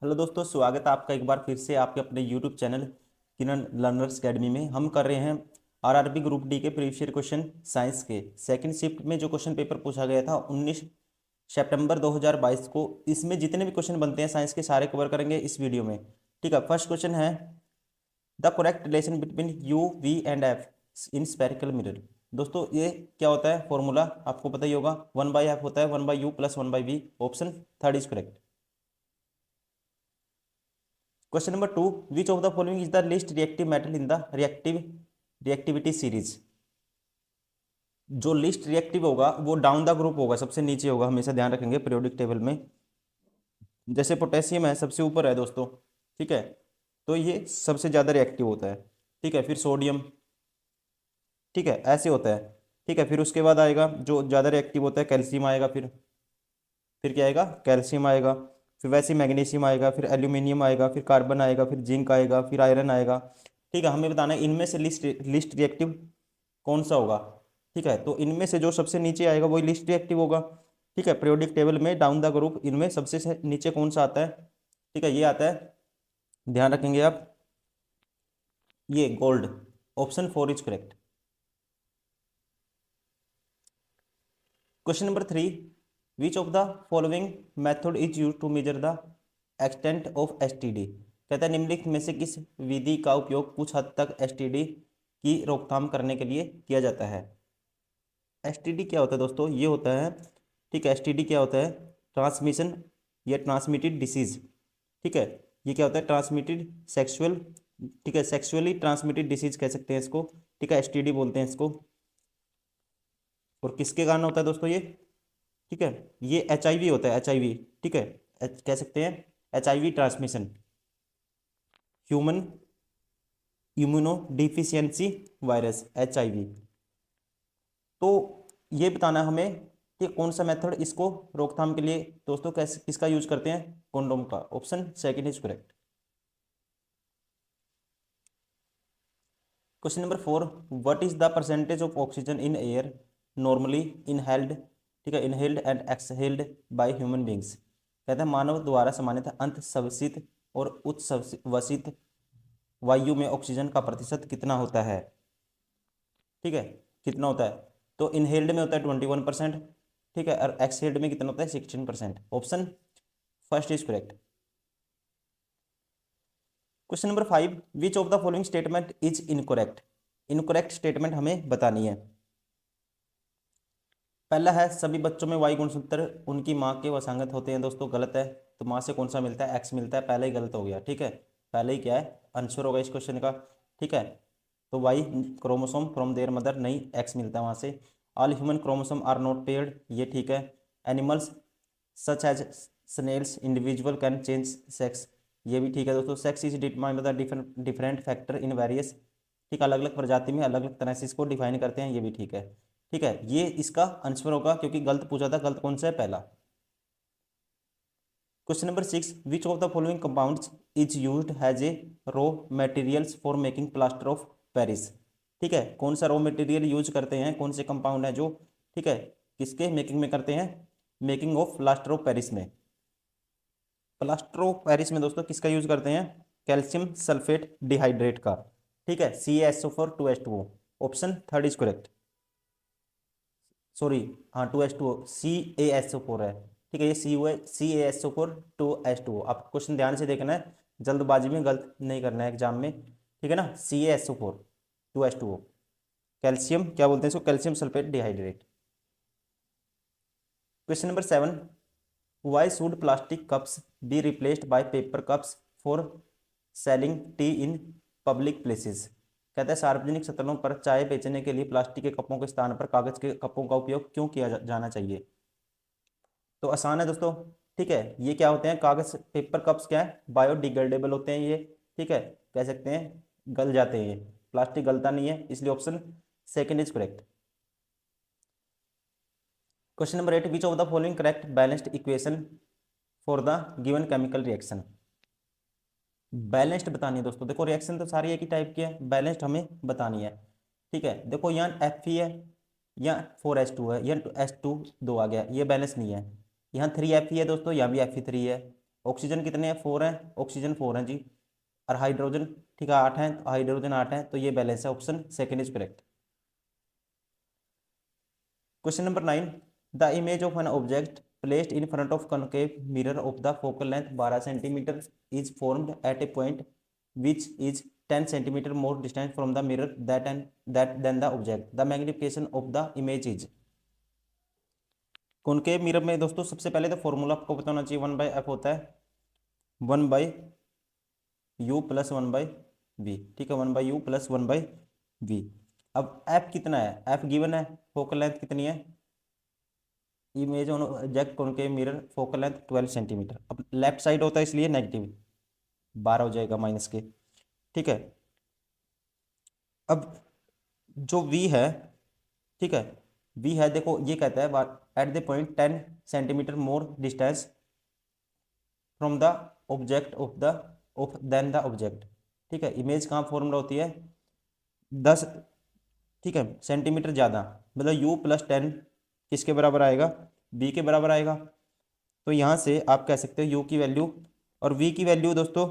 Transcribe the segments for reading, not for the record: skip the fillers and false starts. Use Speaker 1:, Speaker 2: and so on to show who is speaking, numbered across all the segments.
Speaker 1: Hello दोस्तों, स्वागत है आपका एक बार फिर से आपके अपने यूट्यूब चैनल किरण लर्नर्स अकेडमी में। हम कर रहे हैं आरआरबी ग्रुप डी के प्रीवियस ईयर क्वेश्चन साइंस के सेकंड शिफ्ट में जो क्वेश्चन पेपर पूछा गया था 19 सितंबर 2022 को। इसमें जितने भी क्वेश्चन बनते हैं साइंस के सारे कवर करेंगे इस वीडियो में। ठीक है, फर्स्ट क्वेश्चन है the correct relation between U V and F in spherical mirror. दोस्तों ये क्या होता है, फॉर्मूला आपको पता ही होगा। 1/f होता है 1/u plus 1/v। Option third is correct. Question number 2, which of the following is the least reactive metal in the reactivity series. जो लिस्ट रिएक्टिव होगा वो डाउन द ग्रुप होगा, सबसे नीचे होगा, हमेशा ध्यान रखेंगे पीरियोडिक टेबल में। जैसे पोटेशियम है सबसे ऊपर है दोस्तों, ठीक है, तो ये सबसे ज़्यादा रिएक्टिव होता है। ठीक है, फिर सोडियम, ठीक है, ऐसे होता है। ठीक है, फिर उसके बाद आएगा जो ज़्यादा रिएक्टिव होता है कैल्शियम आएगा, फिर क्या आएगा, कैल्शियम आएगा, फिर वैसे मैग्नीशियम आएगा, फिर एल्यूमिनियम आएगा, फिर कार्बन आएगा, फिर जिंक आएगा, फिर आयरन आएगा। ठीक है, हमें बताना है इनमें से लिस्ट रिएक्टिव कौन सा होगा। ठीक है, तो इनमें से जो सबसे नीचे आएगा वही लिस्ट रिएक्टिव होगा। ठीक है, पीरियोडिक टेबल में डाउन द ग्रुप इनमें सबसे नीचे कौन सा आता है। ठीक है, ये आता है, ध्यान रखेंगे आप, ये gold. Option four is correct. Question number 3, which of the following method is use to measure the extent of STD. कहता है निम्नलिखित में से किस विधि का उपयोग कुछ हद तक एसटीडी की रोकथाम करने के लिए किया जाता है। एसटीडी क्या होता है दोस्तों, ये होता है, ठीक है, एसटीडी क्या होता है, ट्रांसमिशन या ट्रांसमिटेड डिसीज। ठीक है, ये क्या होता है, ट्रांसमिटेड सेक्सुअल, ठीक है, सेक्सुअली ट्रांसमिटेड डिसीज कह सकते हैं इसको। ठीक है, एसटीडी बोलते हैं इसको। और किसके कारण होता है दोस्तों ये, ठीक है, ये एचआईवी होता है, एचआईवी। ठीक है, कह सकते हैं HIV transmission, human immuno deficiency virus, HIV. तो ये बताना है हमें कि कौन सा मेथड इसको रोकथाम के लिए दोस्तों कैसे किसका यूज करते हैं, कॉन्डोम का। Option second is correct. Question number 4, what is the percentage of oxygen in air normally inhaled, ठीक है, inhaled and exhaled by human beings. कहता है मानव द्वारा सामान्यतः अंतःश्वसित और उच्छ्वसित वायु में ऑक्सीजन का प्रतिशत कितना होता है। ठीक है, कितना होता है, तो इनहेल्ड में होता है 21%। ठीक है, और एक्सहेल्ड में कितना होता है 16%। Option first is correct. Question number 5, which of the following statement is incorrect. Incorrect statement हमें बतानी है। पहला है सभी बच्चों में वाई गुणसूत्र उनकी माँ के वसांगत होते हैं। दोस्तों गलत है, तो माँ से कौन सा मिलता है, एक्स मिलता है, पहले ही गलत हो गया। ठीक है, पहले ही क्या है, आंसर होगा इस क्वेश्चन का। ठीक है, तो Y chromosome from their mother, नहीं, एक्स मिलता है वहाँ से। All human chromosome are not paired, ये ठीक है। Animals such as snails individual can change sex, ये भी ठीक है दोस्तों। Sex is determined by the different factor in various, ठीक, अलग अलग प्रजाति में अलग अलग तरह से इसको डिफाइन करते हैं, ये भी ठीक है। ठीक है, ये इसका आंसर होगा क्योंकि गलत पूछा था, गलत कौन सा है, पहला। Question number 6, which of the following compounds is used has a raw materials for making plaster of Paris. ठीक है, कौन सा रॉ मटेरियल यूज करते हैं, कौन से कंपाउंड है जो, ठीक है, किसके मेकिंग में करते हैं, making of plaster of Paris में। प्लास्टर ऑफ पेरिस में दोस्तों किसका यूज करते हैं, कैल्शियम सल्फेट डिहाइड्रेट का। ठीक है, CaSO4 2H2O। Option third is correct. Sorry, हाँ, 2H2O, CaSO4 है। ठीक है, ये CaSO4 2H2O। आप क्वेश्चन ध्यान से देखना है, जल्दबाजी में गलत नहीं करना है एग्जाम में। ठीक है ना, CaSO4 2H2O, कैल्शियम क्या बोलते हैं इसको, calcium sulphate dehydrate. Question number 7, why should plastic cups be replaced by paper cups for selling T in public places. कहता है सार्वजनिक स्थलों पर चाय बेचने के लिए प्लास्टिक के कपों के स्थान पर कागज के कपों का उपयोग क्यों किया जाना चाहिए। तो आसान है दोस्तों। ठीक है, ये क्या होते हैं, कागज पेपर कप्स क्या है, बायोडिग्रेडेबल होते हैं ये। ठीक है, कह सकते हैं गल जाते हैं ये, प्लास्टिक गलता नहीं है, इसलिए option second is correct. Question number 8, which of the following correct balanced equation for the given chemical reaction. Balanced बतानी है दोस्तों, देखो रिएक्शन तो सारी एक ही टाइप की है, बैलेंस्ड हमें बतानी है। ठीक है, देखो यहाँ Fe है, यहाँ 4H2 है, यहाँ H2 2 आ गया, ये बैलेंस नहीं है। यहाँ 3Fe है दोस्तों, यहाँ भी Fe3 है, ऑक्सीजन कितने हैं, 4 हैं, ऑक्सीजन 4 हैं जी, और हाइड्रोजन ठीक है 8 हैं, तो हाइड्रोजन 8 हैं, तो ये बैलेंस है, option second is correct. Question number 9, the image of an object placed in front of concave mirror of the focal length 12 centimetre is formed at a point which is 10 centimetre more distance from the mirror that than the object, the magnification of the image is. Concave mirror में दोस्तों सबसे पहले तो formula आपको पता होना चाहिए, 1/f होता है 1/u प्लस 1/v, ठीक है 1/u प्लस 1/v। अब f कितना है, f गिवन है, फोकल लेंथ कितनी है, image on object concave mirror focal length 12 centimetre. अब लेफ्ट साइड होता है इसलिए नेगेटिव 12 हो जाएगा माइनस के, ठीक है। अब जो v है, ठीक है, v है देखो ये कहता है at the point 10 centimetre more distance from the object of than the object, ठीक है। इमेज कहाँ फॉर्म होती है, 10 ठीक है सेंटीमीटर ज़्यादा, मतलब u प्लस 10 किसके बराबर आएगा, v के बराबर आएगा। तो यहाँ से आप कह सकते हो u की वैल्यू और v की वैल्यू दोस्तों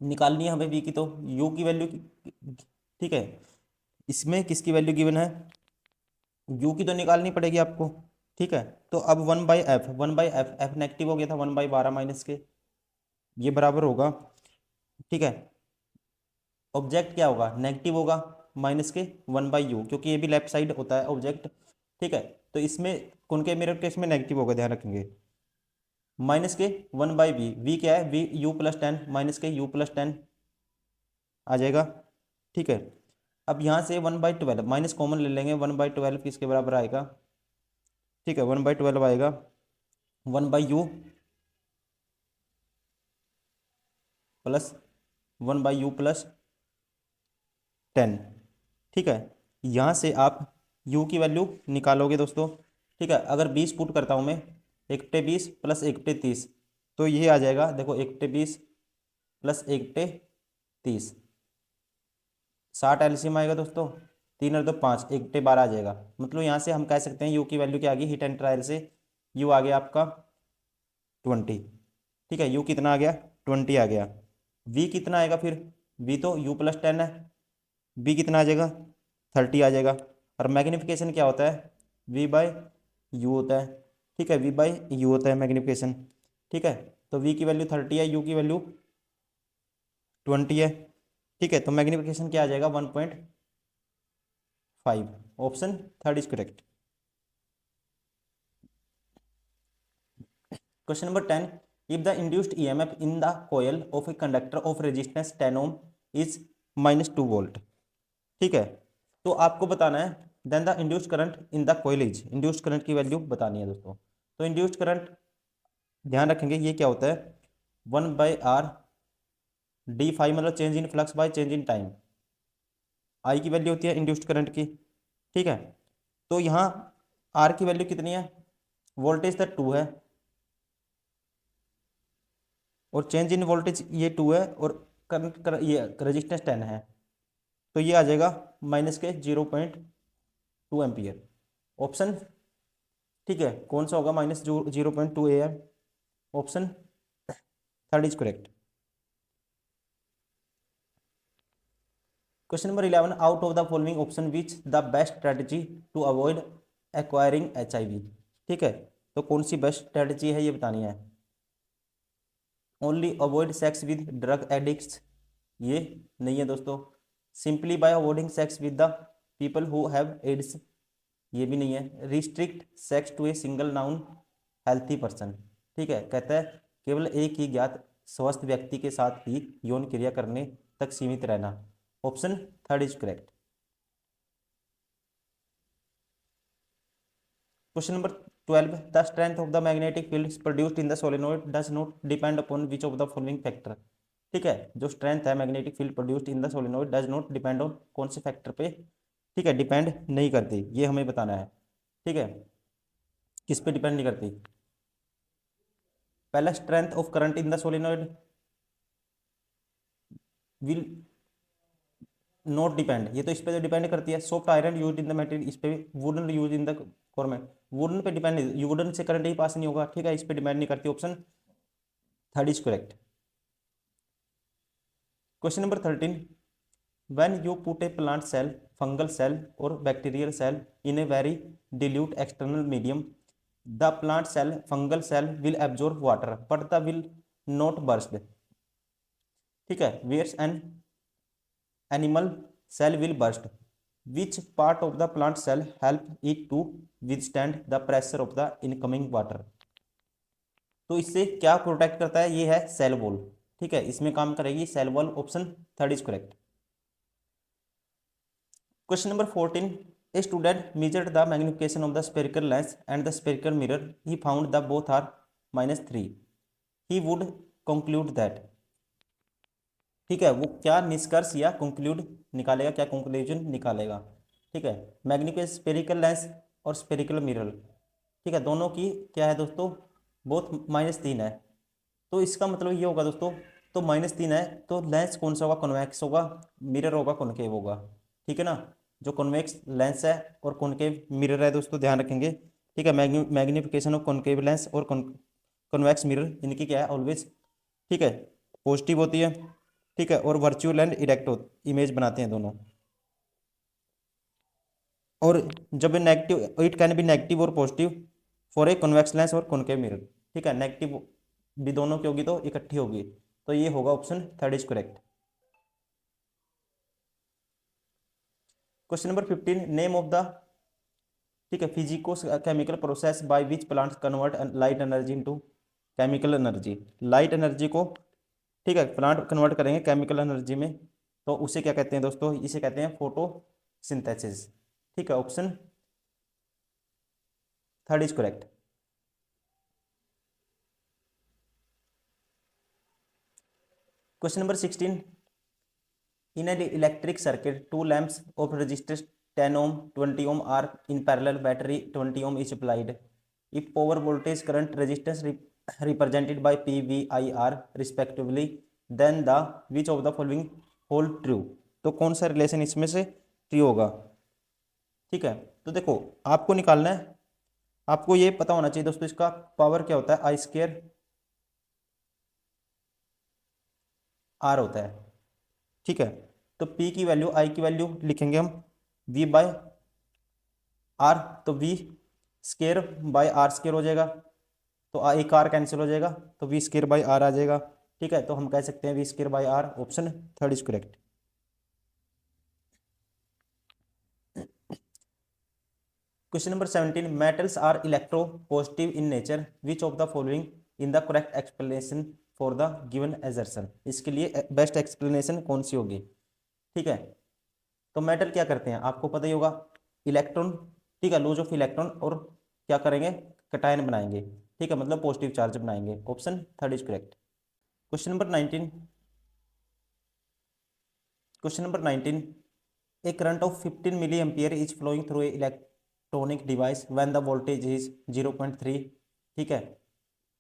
Speaker 1: निकालनी है हमें, v की तो u की वैल्यू ठीक है, इसमें किसकी वैल्यू गिवन है, u की तो निकालनी पड़ेगी आपको, ठीक है। तो अब 1/f, 1/f, f नेगेटिव हो गया था 1/12 माइनस के, ये बराबर होगा, ठीक है। ऑब्जेक्ट क्या होगा, नेगेटिव होगा माइनस के 1/u, क्योंकि ये भी लेफ्ट साइड होता है ऑब्जेक्ट, ठीक है। तो इसमें कॉनकेव मिरर केस में नेगेटिव होगा, ध्यान रखेंगे, माइनस के 1/v, v क्या है, v u प्लस 10 माइनस के u प्लस 10 आ जाएगा, ठीक है। अब यहाँ से 1/12 माइनस कॉमन ले लेंगे, 1/12 किसके बराबर आएगा, ठीक है 1/12 आएगा 1/u प्लस 1/u प्लस 10, ठीक है। यहाँ से आप u की वैल्यू निकालोगे दोस्तों, ठीक है। अगर 20 पुट करता हूँ मैं, 1/20 प्लस 1/30, तो ये आ जाएगा देखो 1/20 प्लस 1/30, 60 एलसीएम आएगा दोस्तों, 3 और 2 5, 1/12 आ जाएगा। मतलब यहाँ से हम कह सकते हैं u की वैल्यू क्या आ गई, हिट एंड ट्रायल से u आ गया आपका 20, ठीक है। u कितना आ गया, 20 आ गया। v कितना आएगा फिर, v तो u प्लस 10 है, v कितना आ जाएगा 30 आ जाएगा। और मैग्निफिकेशन क्या होता है, v/u होता है, ठीक है, v/u होता है मैग्निफिकेशन, ठीक है। तो v की वैल्यू 30 है, u की वैल्यू 20 है, ठीक है। तो मैग्निफिकेशन क्या आ जाएगा 1.5, option third is correct. Question number 10, if the induced EMF in the coil of a conductor of resistance 10 ohm is -2 volt, ठीक है। तो आपको बताना है then the induced current in the coil is, induced current की value बतानी है दोस्तों। तो इंड्यूस्ड करंट ध्यान रखेंगे ये क्या होता है, 1/r d∅, मतलब change in flux by change in time, I की वैल्यू होती है इंड्यूस्ड करंट की, ठीक है। तो यहाँ आर की वैल्यू कितनी है, वोल्टेज तो 2 है और चेंज इन वोल्टेज ये 2 है और करंट ये रेजिस्टेंस 10 है, तो ये आ जाएगा माइनस के 0.2 एम्पियर, ऑप्शन ठीक है कौन सा होगा, -0.2 AM, option third is correct. Question number 11, out of the following option which the best strategy to avoid acquiring HIV, ठीक है। तो कौन सी बेस्ट स्ट्रेटजी है ये बतानी है, only avoid sex with drug addicts, ये नहीं है दोस्तों, simply by avoiding sex with the people who have AIDS, ये भी नहीं है, restrict sex to a single known healthy person, ठीक है। कहता है केवल एक ही ज्ञात स्वस्थ व्यक्ति के साथ ही यौन क्रिया करने तक सीमित रहना, option third is correct. Question number 12, the strength of the magnetic field produced in the solenoid does not depend upon which of the following factor, ठीक है। जो स्ट्रेंथ है magnetic field produced in the solenoid does not depend on कौन से factor पे, ठीक है, depend नहीं करती, ये हमें बताना है, ठीक है। किस पे डिपेंड नहीं करती, पहला strength of current in the solenoid will not depend, ये तो इस पे तो डिपेंड करती है। Soft iron use in the material, इस पे wooden use in the government, wooden पे डिपेंड नहीं, वुडन से करंट ही पास नहीं होगा, ठीक है, इस पे डिपेंड नहीं करती। Option third is correct. Question number 13, when you put a plant cell, fungal cell or bacterial cell in a very dilute external medium, the plant cell, fungal cell will absorb water but the will not burst, ठीक है, whereas an animal cell will burst. Which part of the plant cell help it to withstand the pressure of the incoming water? तो इससे क्या protect करता है, ये है cell wall, ठीक है, इसमें काम करेगी cell wall. Option third is correct. Question number 14. A student measured the magnification of the spherical lens and the spherical mirror. He found the both are -3. He would conclude that, ठीक है, वो क्या निष्कर्ष या कंक्लूड निकालेगा, क्या conclusion निकालेगा, ठीक है। मैग्निफिकेशन स्फेरिकल लेंस और स्फेरिकल मिरर, ठीक है, दोनों की क्या है दोस्तों, बोथ -3 है। तो इसका मतलब ये होगा दोस्तों, तो -3 है तो लेंस कौन सा होगा, कॉन्वेक्स होगा, मिरर होगा कॉनकेव होगा, ठीक है ना। जो कॉन्वेक्स लेंस है और कॉनकेव मिरर है दोस्तों, ध्यान रखेंगे, ठीक है। मैग्निफिकेशन ऑफ कॉनकेव लेंस और कॉन्वेक्स मिरर, इनकी क्या है ऑलवेज, ठीक है, पॉजिटिव होती है, ठीक है, और वर्चुअल एंड इरेक्ट इमेज बनाते हैं दोनों। और जब negative, it can be negative और positive for a convex lens और कॉनकेव मिरर, ठीक है, नेगेटिव भी दोनों की होगी तो इकट्ठी होगी, तो ये होगा option third is correct. Question number 15, name of the, ठीक है, physico chemical process by which plants convert light energy into chemical energy. Light energy को, ठीक है, प्लांट कन्वर्ट करेंगे केमिकल एनर्जी में, तो उसे क्या कहते हैं दोस्तों, इसे कहते हैं फोटोसिंथेसिस, ठीक है, option third is correct. Question number 16, in an electric circuit, two lamps of resistance 10 ohm, 20 ohm are in parallel, battery 20 ohm is applied. If power voltage current resistance represented by P, V, I, R respectively, then the which of the following hold true? तो कौन सा relation इसमें से true होगा, ठीक है। तो देखो आपको निकालना है, आपको ये पता होना चाहिए दोस्तों, इसका पावर क्या होता है, आई स्क्वायर आर होता है, ठीक है। तो P की वैल्यू, I की वैल्यू लिखेंगे हम V बाय आर, तो V square by R square हो जाएगा, तो एक आर कैंसिल हो जाएगा, तो V स्केयर बाय आर आ जाएगा, ठीक है। तो हम कह सकते हैं V square by R, option third is correct. Question number 17, metals are electropositive in nature, which of the following in the correct explanation for the given assertion. इसके लिए बेस्ट एक्सप्लेनेशन कौन सी होगी, ठीक है। तो मेटल क्या करते हैं, आपको पता ही होगा, इलेक्ट्रॉन, ठीक है, लूज ऑफ इलेक्ट्रॉन, और क्या करेंगे, कटायन बनाएंगे, ठीक है, मतलब पॉजिटिव चार्ज बनाएंगे, option third is correct. Question number 19, question number 19, a current of 15 milliampere is flowing through a electronic device when the voltage is 0.3, ठीक है,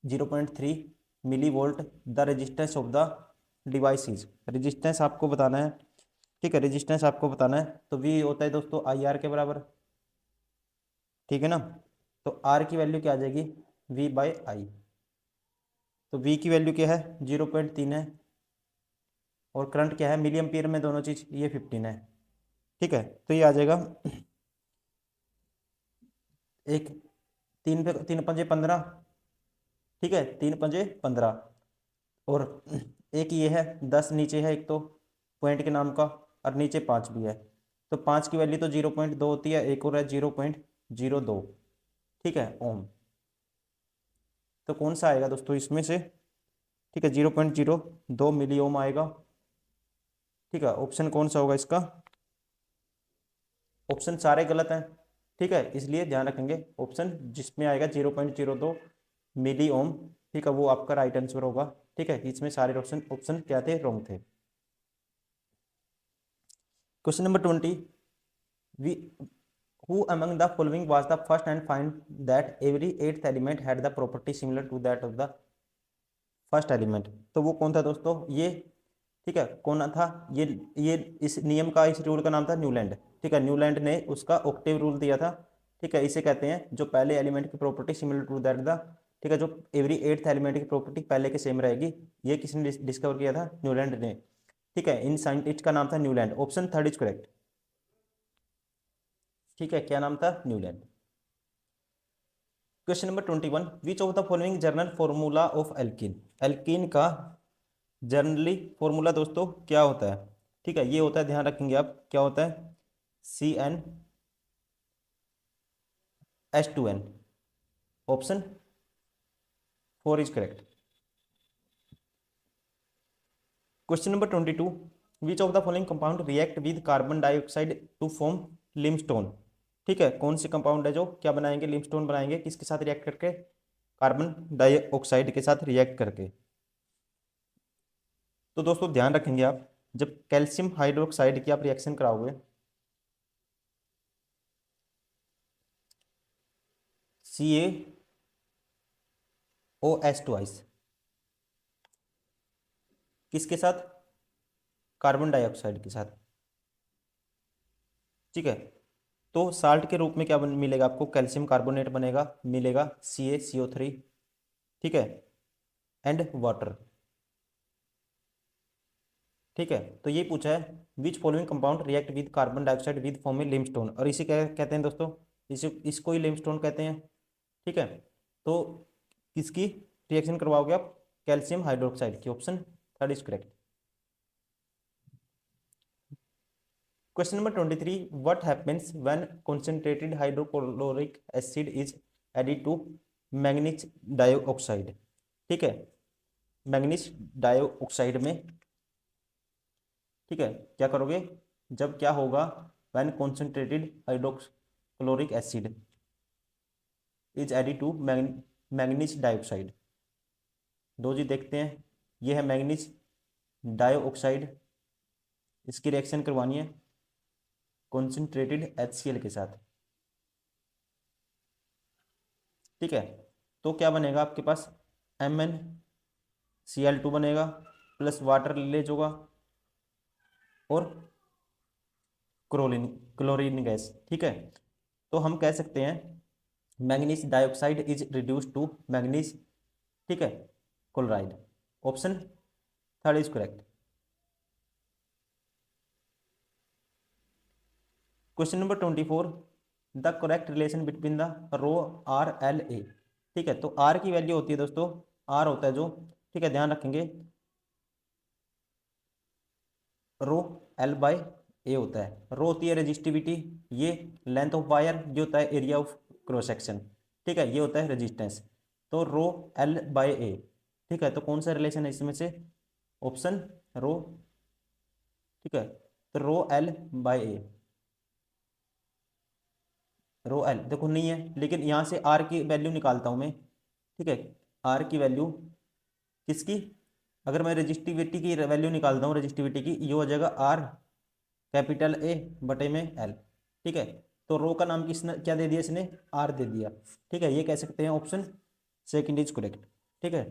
Speaker 1: 0.3 millivolt, the resistance of the device is, resistance आपको बताना है, ठीक है, resistance आपको बताना है, तो वी होता है दोस्तों आई आर के बराबर, ठीक है ना। तो आर की वैल्यू क्या आ जाएगी, वी बाई आई, तो वी की वैल्यू क्या है 0.3 है, और करंट क्या है मिली एम्पियर में, दोनों चीज ये 15 है, ठीक है। तो ये आ जाएगा एक, तीन पे, 3 पंजे 15, ठीक है, 3 पंजे 15, और एक ये है 10 नीचे है, एक तो पॉइंट के नाम का, और नीचे 5 भी है, तो 5 की वैल्यू तो 0.2 होती है, एक और है 0.02, ठीक है, ओम। तो कौन सा आएगा दोस्तों इसमें से, ठीक है, 0.02 मिली ओम आएगा, ठीक है। ऑप्शन कौन सा होगा इसका, ऑप्शन सारे गलत हैं, ठीक है, इसलिए ध्यान रखेंगे, ऑप्शन जिसमें आएगा 0.02 मिली ओम, ठीक है, वो आपका राइट आंसर होगा, ठीक है। इसमें सारे ऑप्शन ऑप्शन क्या थे, रॉन्ग थे। Question number 20, we who among the following was the first and find that every eighth element had the property similar to that of the first element. तो वो कौन था दोस्तों, ये ठीक है, कौन था ये इस नियम का, इस रूल का नाम था न्यूलैंड। ठीक है, न्यूलैंड ने उसका ऑक्टेव रूल दिया था। ठीक है, इसे कहते हैं जो पहले एलिमेंट की property similar to that the, ठीक है, जो एवरी एट्थ एलिमेंट की प्रॉपर्टी पहले के सेम रहेगी, ये किसने डिस्कवर किया था? न्यूलैंड ने। ठीक है, इन साइंटिस्ट का नाम था Newland. Option third is correct. ठीक है, क्या नाम था? Newland. Question number 21, which of the following general formula of alkene. Alkene का जनरली फॉर्मूला दोस्तों क्या होता है? ठीक है, ये होता है, ध्यान रखेंगे आप, क्या होता है? CnH2n। Option four is correct. Question number 22, which of the following compound react with carbon dioxide to form limestone. ठीक है, कौन से कंपाउंड है जो क्या बनाएंगे? लिमस्टोन बनाएंगे, किसके साथ रिएक्ट करके? कार्बन डाइऑक्साइड के साथ रिएक्ट करके। तो दोस्तों ध्यान रखेंगे आप, जब कैल्शियम हाइड्रोक्साइड की आप रिएक्शन कराओगे, CaOH ट्वाइस, किसके साथ? कार्बन डाइऑक्साइड के साथ। ठीक है, तो साल्ट के रूप में क्या मिलेगा आपको? कैल्शियम कार्बोनेट बनेगा, मिलेगा CaCO3। ठीक है, एंड वाटर। ठीक है, तो ये पूछा है which following compound react with carbon dioxide with forming limestone, और इसे क्या कहते हैं दोस्तों? इसको ही लिमस्टोन कहते हैं। ठीक है, तो किसकी रिएक्शन करवाओगे आप? कैल्शियम हाइड्रोक्साइड की। Option third is correct. Question number 23, what happens when concentrated hydrochloric acid is added to manganese dioxide. ठीक है, मैंगनीज डाइऑक्साइड में, ठीक है, क्या करोगे? जब क्या होगा? When concentrated hydrochloric acid is added to manganese dioxide. दो जी देखते हैं, ये है मैंगनीज डाइऑक्साइड, इसकी रिएक्शन करवानी है कॉन्सेंट्रेटेड HCl के साथ। ठीक है, तो क्या बनेगा आपके पास? MnCl2 बनेगा, प्लस वाटर रिलीज होगा, और क्लोरीन क्लोरीन गैस। ठीक है, तो हम कह सकते हैं manganese dioxide is reduce to manganese, ठीक है, chloride. Option third is correct. Question number 24, the correct relation between the rho RLA। ठीक है, तो R की वैल्यू होती है दोस्तों, R होता है जो, ठीक है, ध्यान रखेंगे, रो L/A होता है। रो होती है रेजिस्टिविटी, ये लेंथ ऑफ वायर, ये होता है एरिया ऑफ क्रॉस सेक्शन। ठीक है, ये होता है रेजिस्टेंस। तो रो L/A। ठीक है, तो कौन सा रिलेशन है इसमें से? ऑप्शन रो। ठीक है, तो रो L/A, रो एल देखो नहीं है, लेकिन यहाँ से आर की वैल्यू निकालता हूँ मैं। ठीक है, आर की वैल्यू किसकी? अगर मैं रजिस्टिविटी की वैल्यू निकालता हूँ, रजिस्टिविटी की, ये हो जाएगा आर कैपिटल ए बटे में एल। ठीक है, तो रो का नाम किसने क्या दे दिया? इसने आर दे दिया। ठीक है, ये कह सकते हैं ऑप्शन सेकंड इज करेक्ट। ठीक है,